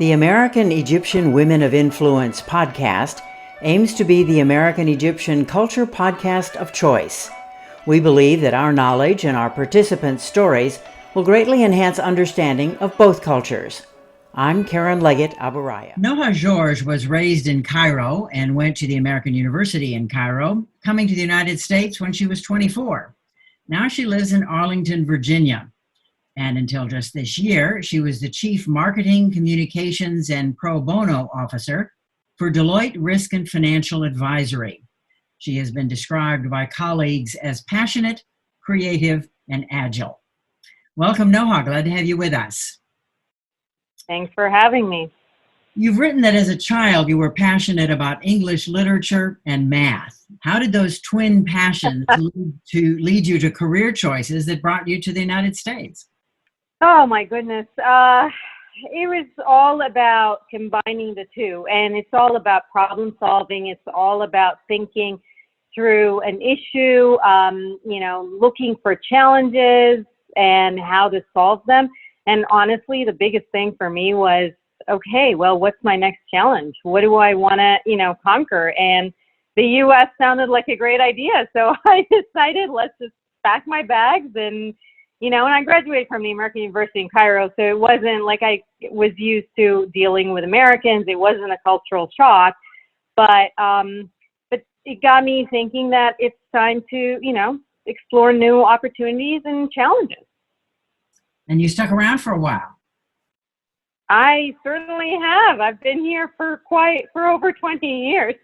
The American Egyptian Women of Influence podcast aims to be the American Egyptian culture podcast of choice. We believe that our knowledge and our participants' stories will greatly enhance understanding of both cultures. I'm Karen Leggett Aburaya. Noha Georges was raised in Cairo and went to the American University in Cairo, coming to the United States when she was 24. Now she lives in Arlington, Virginia. And until just this year, she was the Chief Marketing, Communications, and Pro Bono Officer for Deloitte Risk and Financial Advisory. She has been described by colleagues as passionate, creative, and agile. Welcome, Noha. Glad to have you with us. Thanks for having me. You've written that as a child you were passionate about English literature and math. How did those twin passions lead you to career choices that brought you to the United States? Oh my goodness. It was all about combining the two, and it's all about problem solving. It's all about thinking through an issue, looking for challenges and how to solve them. And honestly, the biggest thing for me was, okay, well, what's my next challenge? What do I want to, conquer? And the U.S. sounded like a great idea. So I decided, let's just pack my bags and I graduated from the American University in Cairo. So it wasn't like I was used to dealing with Americans. It wasn't a cultural shock, but it got me thinking that it's time to, explore new opportunities and challenges. And you stuck around for a while. I certainly have. I've been here for over 20 years.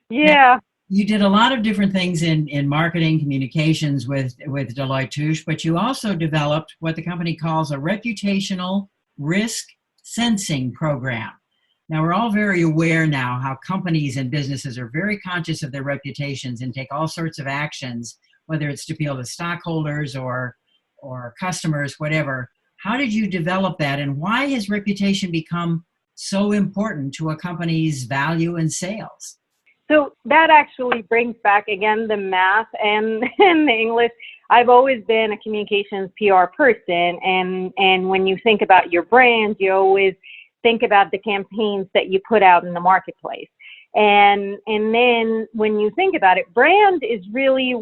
Yeah. Now, you did a lot of different things in marketing communications with Deloitte Touche, but you also developed what the company calls a reputational risk sensing program. Now, we're all very aware now how companies and businesses are very conscious of their reputations and take all sorts of actions, whether it's to appeal to stockholders or customers, whatever. How did you develop that, and why has reputation become so important to a company's value and sales? So that actually brings back, again, the math and the English. I've always been a communications PR person, and when you think about your brand, you always think about the campaigns that you put out in the marketplace. And then when you think about it, brand is really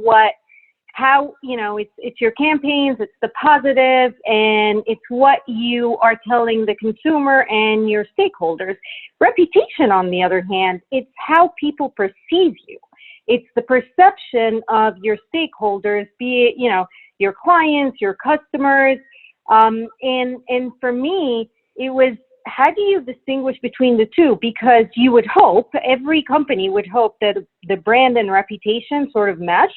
it's your campaigns, it's the positive, and it's what you are telling the consumer and your stakeholders. Reputation, on the other hand, it's how people perceive you. It's the perception of your stakeholders, be it, your clients, your customers. And for me, it was, how do you distinguish between the two? Because you would hope, every company would hope that the brand and reputation sort of mesh.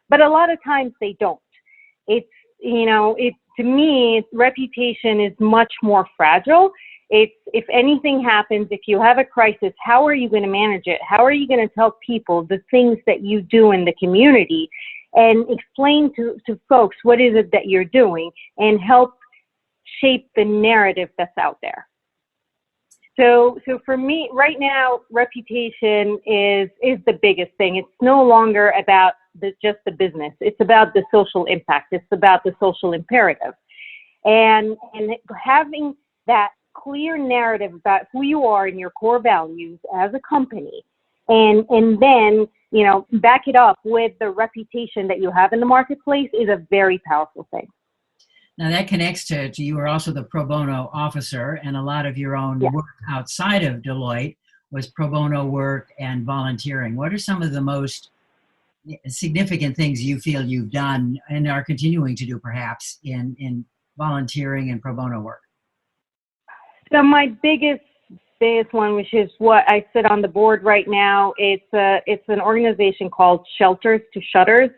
But a lot of times they don't. To me, reputation is much more fragile. It's, if anything happens, if you have a crisis, how are you going to manage it? How are you going to tell people the things that you do in the community and explain to folks what is it that you're doing and help shape the narrative that's out there? So for me, right now, reputation is the biggest thing. It's no longer about just the business. It's about the social impact. It's about the social imperative. And having that clear narrative about who you are and your core values as a company, and then, back it up with the reputation that you have in the marketplace is a very powerful thing. Now that connects to you are also the pro bono officer, and a lot of your own work outside of Deloitte was pro bono work and volunteering. What are some of the most significant things you feel you've done and are continuing to do perhaps in volunteering and pro bono work? So my biggest one, which is what I sit on the board right now, it's an organization called Shelters to Shutters.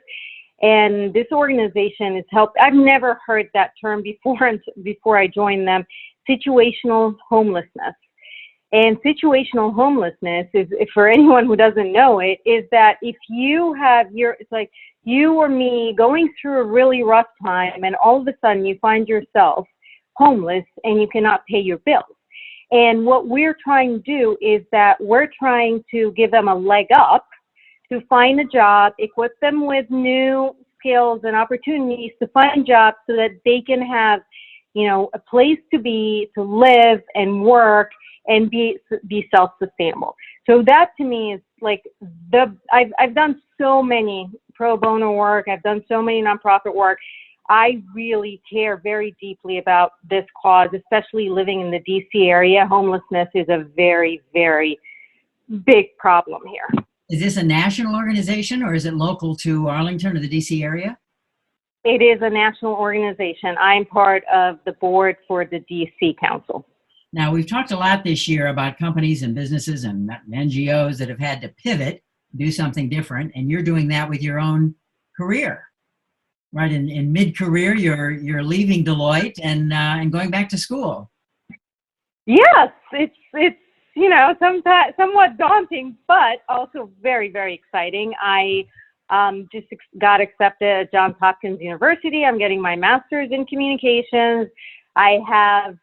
And this organization has helped, I've never heard that term before I joined them, situational homelessness. And situational homelessness is, for anyone who doesn't know it, is that if you have it's like you or me going through a really rough time and all of a sudden you find yourself homeless and you cannot pay your bills. And what we're trying to do is that we're trying to give them a leg up to find a job, equip them with new skills and opportunities to find jobs so that they can have a place to live and work and be self-sustainable. So that to me is like I've done so many pro bono work. I've done so many nonprofit work. I really care very deeply about this cause, especially living in the DC area. Homelessness is a very, very big problem here. Is this a national organization or is it local to Arlington or the DC area? It is a national organization. I'm part of the board for the DC Council. Now, we've talked a lot this year about companies and businesses and NGOs that have had to pivot, do something different, and you're doing that with your own career, right? In mid-career, you're leaving Deloitte and going back to school. Yes, it's somewhat daunting, but also very, very exciting. I just got accepted at Johns Hopkins University. I'm getting my master's in communications. I have,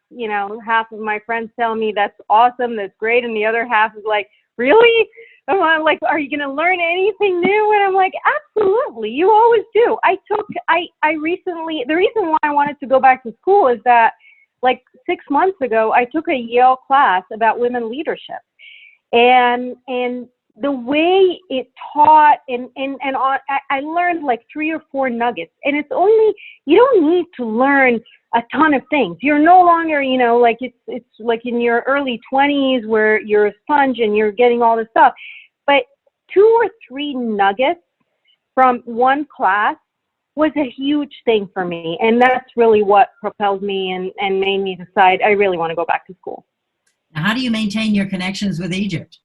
half of my friends tell me that's awesome, that's great, and the other half is like, really? I'm like, are you going to learn anything new? And I'm like, absolutely, you always do. I recently, the reason why I wanted to go back to school is that like 6 months ago, I took a Yale class about women leadership, and the way it taught I learned like 3 or 4 nuggets, and it's only, you don't need to learn a ton of things. You're no longer, like it's like in your early 20s where you're a sponge and you're getting all this stuff, but 2 or 3 nuggets from one class was a huge thing for me. And that's really what propelled me and made me decide I really want to go back to school. Now, how do you maintain your connections with Egypt?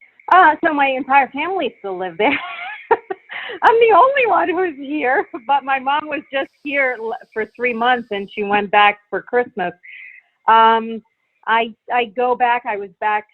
So my entire family still live there. I'm the only one who's here, but my mom was just here for 3 months and she went back for Christmas. I go back. I was back,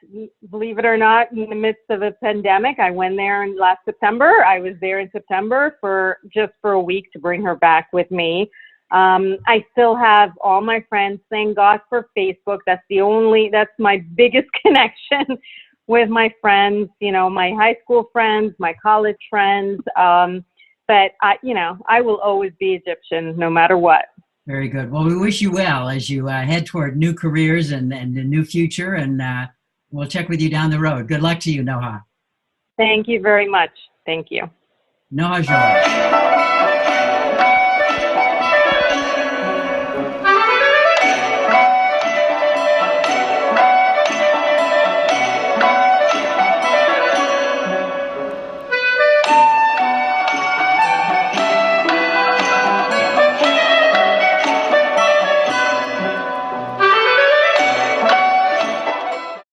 believe it or not, in the midst of a pandemic. I went there in last September. I was there in September for a week to bring her back with me. I still have all my friends. Thank God for Facebook. That's my biggest connection with my friends, my high school friends, my college friends. But I will always be Egyptian no matter what. Very good. Well, we wish you well as you head toward new careers and a new future, and we'll check with you down the road. Good luck to you, Noha. Thank you very much. Thank you. Noha Georges.